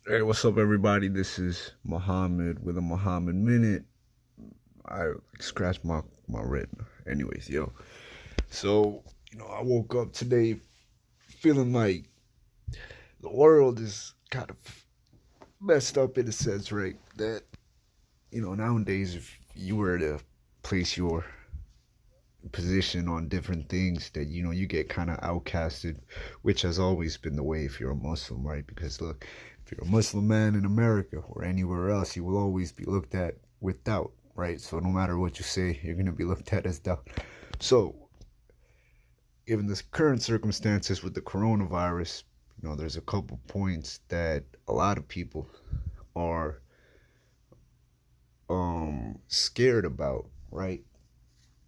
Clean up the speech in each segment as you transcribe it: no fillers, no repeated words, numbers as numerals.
Hey, what's up, everybody? This is Muhammad with a Muhammad Minute. I scratched my retina. Anyways, yo. So, I woke up today feeling like the world is kind of messed up in a sense, right? That, nowadays, if you were to place your position on different things, that, you get kind of outcasted, which has always been the way if you're a Muslim, right? Because, look, if you're a Muslim man in America or anywhere else, you will always be looked at with doubt, right? So no matter what you say, you're going to be looked at as doubt. So, given the current circumstances with the coronavirus, there's a couple points that a lot of people are scared about, right?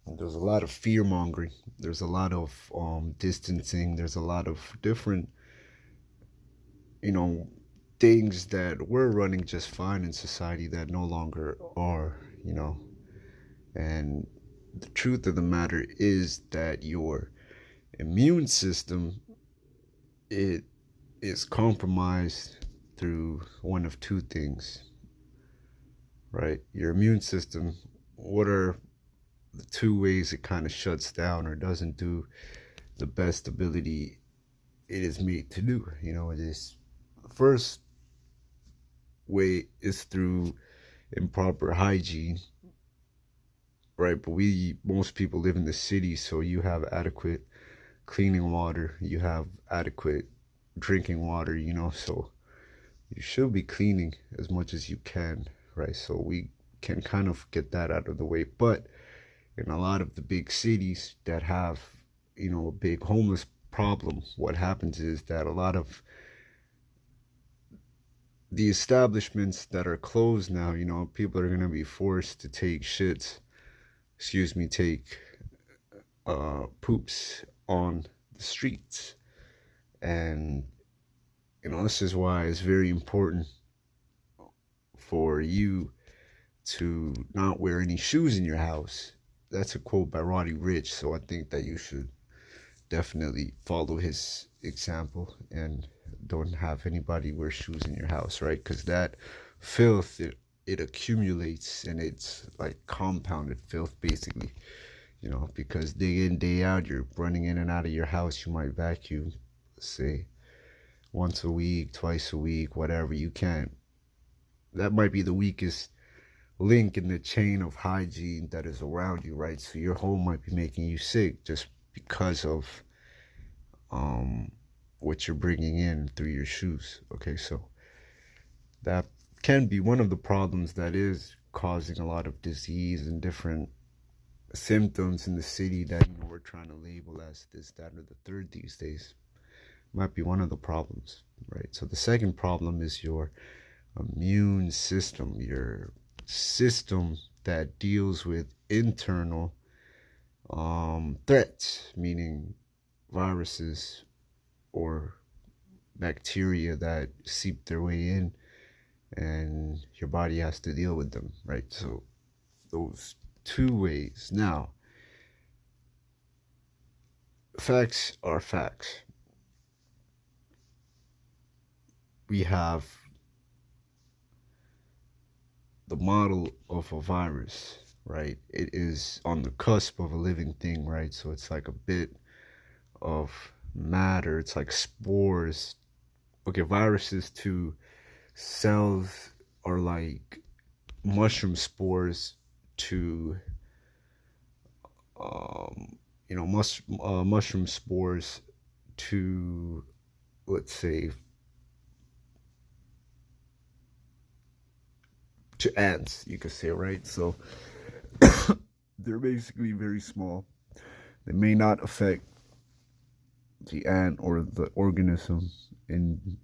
There's a lot of fear mongering. There's a lot of distancing. There's a lot of different, you know, things that were running just fine in society that no longer are. And the truth of the matter is that your immune system, it is compromised through one of two things, right? Your immune system, what are the two ways it kind of shuts down or doesn't do the best ability it is made to do? It is, the first way is through improper hygiene, right? But most people live in the city, so you have adequate cleaning water, you have adequate drinking water, so you should be cleaning as much as you can, right? So we can kind of get that out of the way. But in a lot of the big cities that have, a big homeless problem, what happens is that a lot of the establishments that are closed now, people are going to be forced to take shits, take poops on the streets. And, this is why it's very important for you to not wear any shoes in your house. That's a quote by Roddy Ricch, so I think that you should definitely follow his example and don't have anybody wear shoes in your house, right? Because that filth, it accumulates, and it's like compounded filth, basically. Because day in, day out, you're running in and out of your house. You might vacuum, say, once a week, twice a week, whatever you can. That might be the weakest link in the chain of hygiene that is around you, right? So your home might be making you sick just because of what you're bringing in through your shoes. Okay, so that can be one of the problems that is causing a lot of disease and different symptoms in the city that we're trying to label as this, that, or the third these days. Might be one of the problems, right? So the second problem is your immune system, your system that deals with internal threats, meaning viruses or bacteria that seep their way in, and your body has to deal with them, right? So those two ways. Now, facts are facts. We have the model of a virus, right? It is on the cusp of a living thing, right? So it's like a bit of matter. It's like spores. Okay, viruses to cells are like mushroom spores to mushroom spores to, let's say, to ants, you could say, right? So they're basically very small. They may not affect the ant or the organism in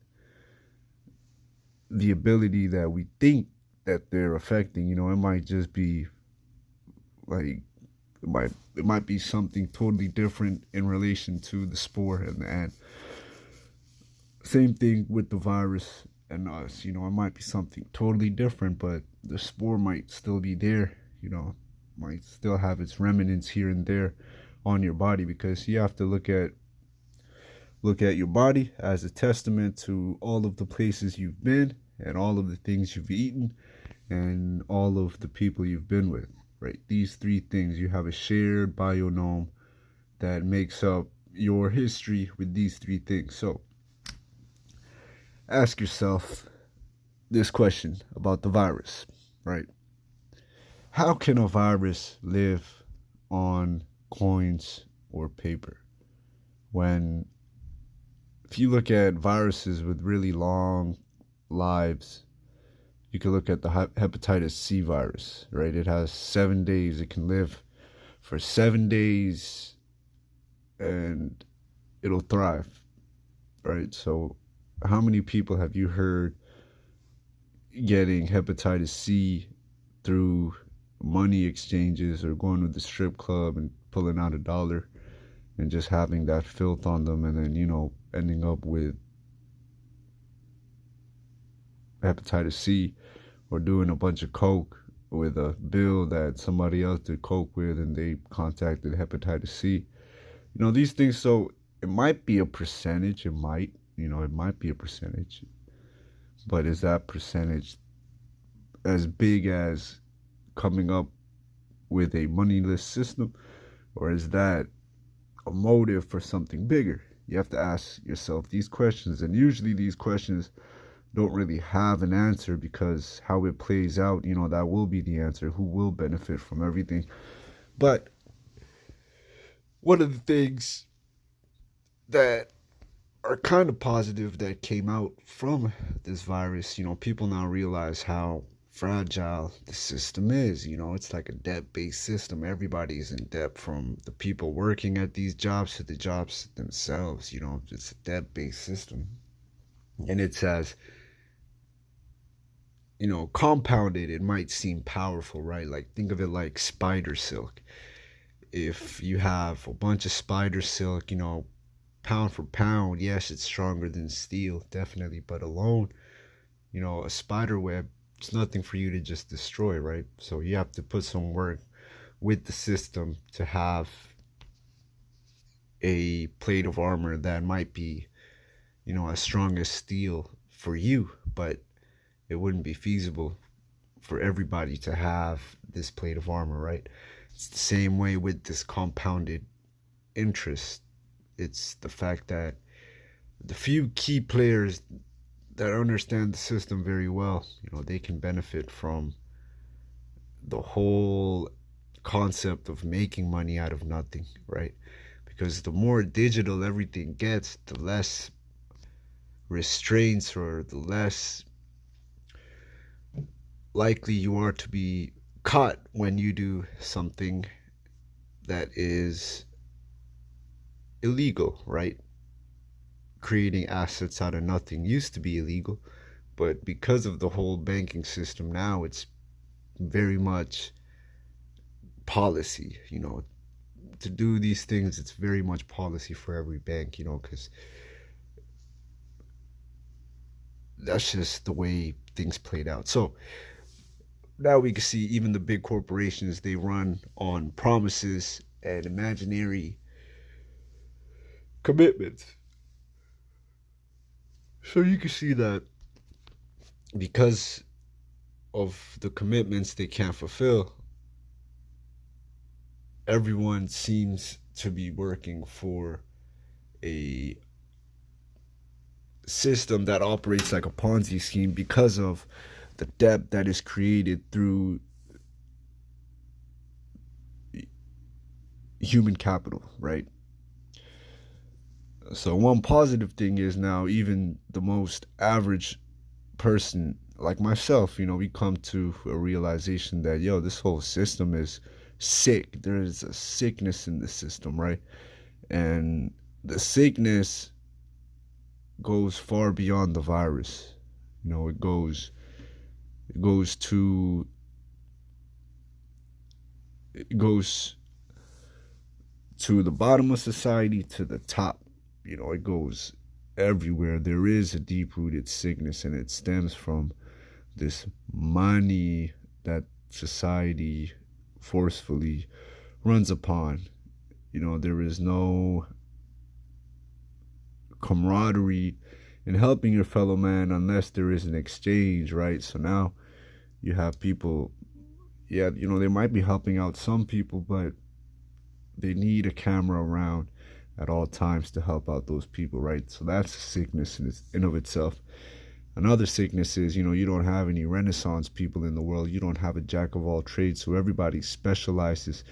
the ability that we think that they're affecting. It might just be like, it might be something totally different in relation to the spore and the ant. Same thing with the virus and us. It might be something totally different, but the spore might still be there. Might still have its remnants here and there on your body, because you have to look at Look at your body as a testament to all of the places you've been and all of the things you've eaten and all of the people you've been with, right? These three things, you have a shared bionome that makes up your history with these three things. So ask yourself this question about the virus, right? How can a virus live on coins or paper? When, if you look at viruses with really long lives, you can look at the hepatitis C virus, right? It has 7 days. It can live for 7 days and it'll thrive, right? So how many people have you heard getting hepatitis C through money exchanges or going to the strip club and pulling out $1 and just having that filth on them, and then, ending up with hepatitis C, or doing a bunch of coke with a bill that somebody else did coke with and they contacted hepatitis C? These things. So it might be a percentage. It might be a percentage, but is that percentage as big as coming up with a moneyless system, or is that a motive for something bigger? You have to ask yourself these questions, and usually these questions don't really have an answer, because how it plays out, that will be the answer. Who will benefit from everything? But one of the things that are kind of positive that came out from this virus, people now realize how fragile the system is. It's like a debt-based system. Everybody's in debt, from the people working at these jobs to the jobs themselves. It's a debt-based system. And it's as, compounded, it might seem powerful, right? Like, think of it like spider silk. If you have a bunch of spider silk, pound for pound, yes, it's stronger than steel, definitely. But alone, a spider web, it's nothing for you to just destroy, right? So you have to put some work with the system to have a plate of armor that might be, as strong as steel for you, but it wouldn't be feasible for everybody to have this plate of armor, right? It's the same way with this compounded interest. It's the fact that the few key players that understand the system very well, they can benefit from the whole concept of making money out of nothing, right? Because the more digital everything gets, the less restraints, or the less likely you are to be caught when you do something that is illegal, right? Creating assets out of nothing used to be illegal, but because of the whole banking system now, it's very much policy. To do these things, it's very much policy for every bank, because that's just the way things played out. So now we can see even the big corporations, they run on promises and imaginary commitments. So you can see that because of the commitments they can't fulfill, everyone seems to be working for a system that operates like a Ponzi scheme, because of the debt that is created through human capital, right? So one positive thing is, now even the most average person like myself, we come to a realization that, this whole system is sick. There is a sickness in the system, right? And the sickness goes far beyond the virus. It goes to the bottom of society, to the top. It goes everywhere. There is a deep-rooted sickness, and it stems from this money that society forcefully runs upon. There is no camaraderie in helping your fellow man unless there is an exchange, right? So now you have people, yeah, they might be helping out some people, but they need a camera around at all times to help out those people, right? So that's a sickness in of itself. Another sickness is, you don't have any Renaissance people in the world. You don't have a jack of all trades, so everybody specializes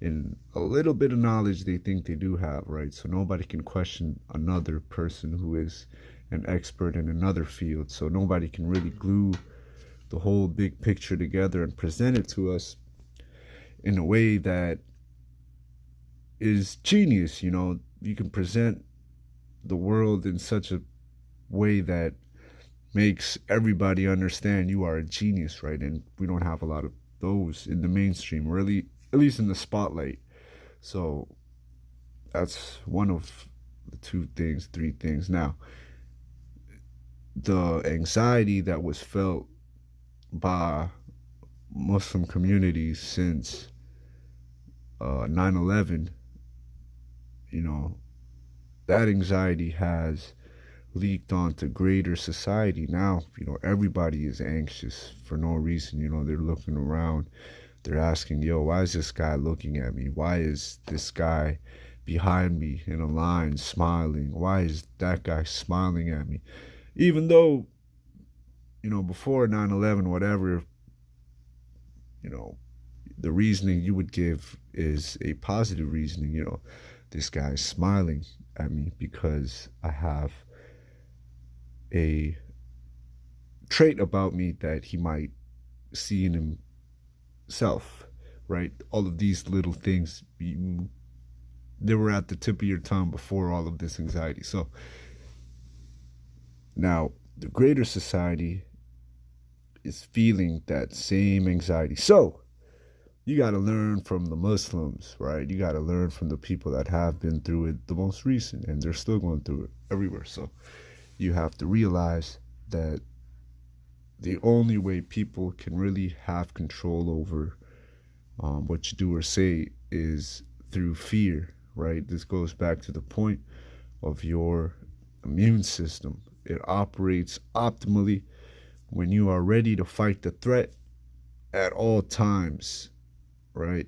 in a little bit of knowledge they think they do have, right? So nobody can question another person who is an expert in another field. So nobody can really glue the whole big picture together and present it to us in a way that is genius. You can present the world in such a way that makes everybody understand you are a genius, right? And we don't have a lot of those in the mainstream, really, at least in the spotlight. So that's one of the three things. Now, the anxiety that was felt by Muslim communities since 9/11, that anxiety has leaked onto greater society. Now, everybody is anxious for no reason. They're looking around. They're asking, yo, why is this guy looking at me? Why is this guy behind me in a line smiling? Why is that guy smiling at me? Even though, before 9/11, whatever, the reasoning you would give is a positive reasoning. This guy's smiling at me because I have a trait about me that he might see in himself, right? All of these little things, they were at the tip of your tongue before all of this anxiety. So now the greater society is feeling that same anxiety. So you got to learn from the Muslims, right? You got to learn from the people that have been through it the most recent, and they're still going through it everywhere. So you have to realize that the only way people can really have control over what you do or say is through fear, right? This goes back to the point of your immune system. It operates optimally when you are ready to fight the threat at all times, right?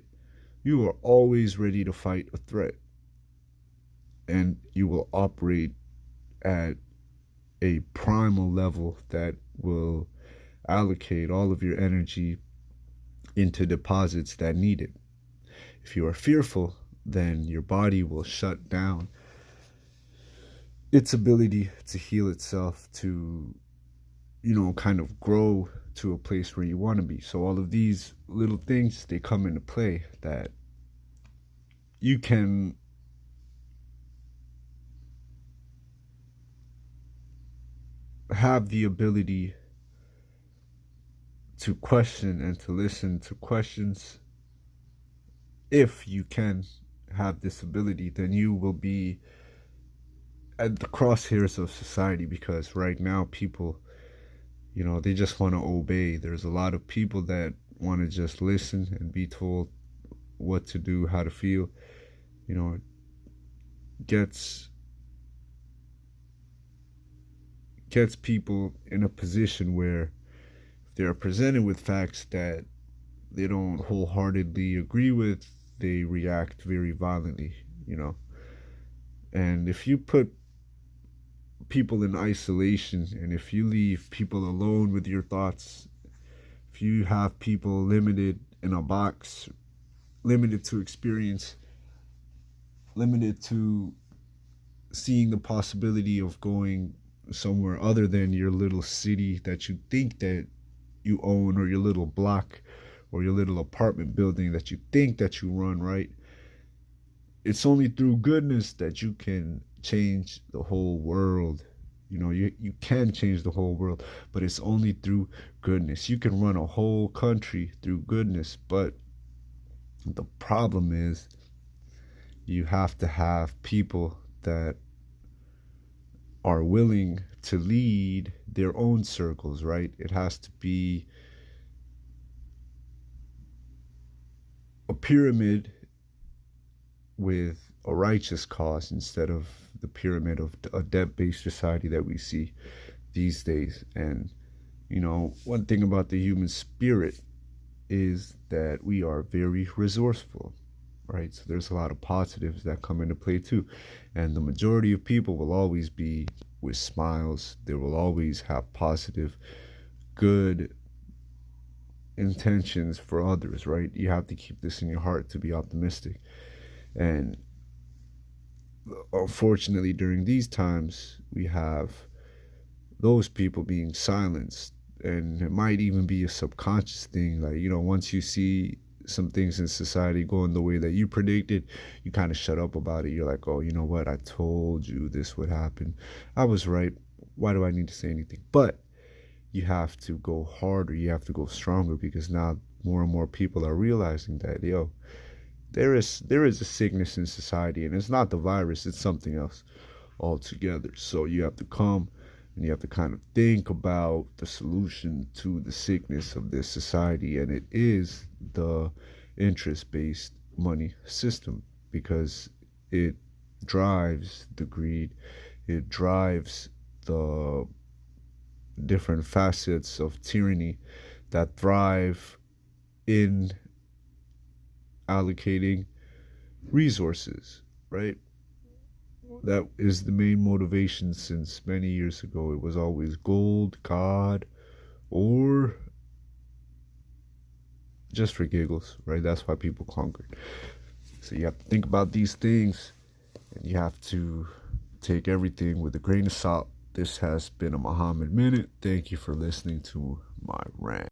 You are always ready to fight a threat, and you will operate at a primal level that will allocate all of your energy into deposits that need it. If you are fearful, then your body will shut down its ability to heal itself, to kind of grow to a place where you want to be. So all of these little things, they come into play that you can have the ability to question and to listen to questions. If you can have this ability, then you will be at the crosshairs of society, because right now people, they just want to obey. There's a lot of people that want to just listen and be told what to do, how to feel. It gets people in a position where if they're presented with facts that they don't wholeheartedly agree with, they react very violently, And if you put people in isolation, and if you leave people alone with your thoughts, if you have people limited in a box, limited to experience, limited to seeing the possibility of going somewhere other than your little city that you think that you own, or your little block, or your little apartment building that you think that you run, right? It's only through goodness that you can change the whole world. You can change the whole world, but it's only through goodness. You can run a whole country through goodness, but the problem is you have to have people that are willing to lead their own circles, right? It has to be a pyramid with a righteous cause instead of the pyramid of a debt-based society that we see these days. And one thing about the human spirit is that we are very resourceful, right? So there's a lot of positives that come into play too. And the majority of people will always be with smiles. They will always have positive, good intentions for others, right? You have to keep this in your heart to be optimistic. And unfortunately, during these times, we have those people being silenced. And it might even be a subconscious thing. Like, once you see some things in society going the way that you predicted, you kind of shut up about it. You're like, oh, you know what? I told you this would happen. I was right. Why do I need to say anything? But you have to go harder. You have to go stronger, because now more and more people are realizing that, there is a sickness in society, and it's not the virus, it's something else altogether. So you have to come and you have to kind of think about the solution to the sickness of this society, and it is the interest-based money system, because it drives the greed, it drives the different facets of tyranny that thrive in allocating resources, right? That is the main motivation since many years ago. It was always gold, God, or just for giggles, right? That's why people conquered. So you have to think about these things, and you have to take everything with a grain of salt. This has been a Muhammad Minute. Thank you for listening to my rant.